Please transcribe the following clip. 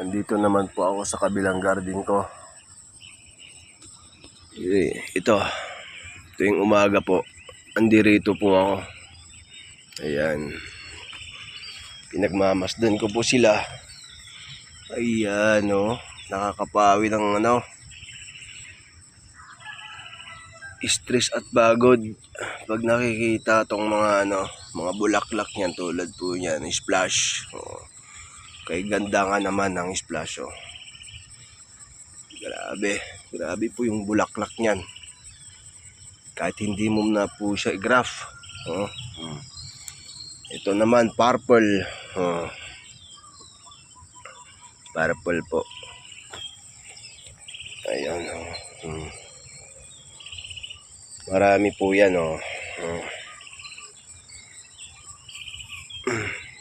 Andito naman po ako sa kabilang garden ko. Ito yung umaga po. Andirito po ako. Ayan. Pinagmamasdan ko po sila. Ayan, oh. Nakakapawi ng stress at pagod pag nakikita tong mga mga bulaklak niyan, tulad po niyan, splash. Oh. Kay ganda nga naman ng splash, oh. Grabe po yung bulaklak niyan. Kahit hindi mo na po siya i-graph. Oh. Ito naman purple. Oh. Purple po. Ayan, oh. Marami po yan, oh.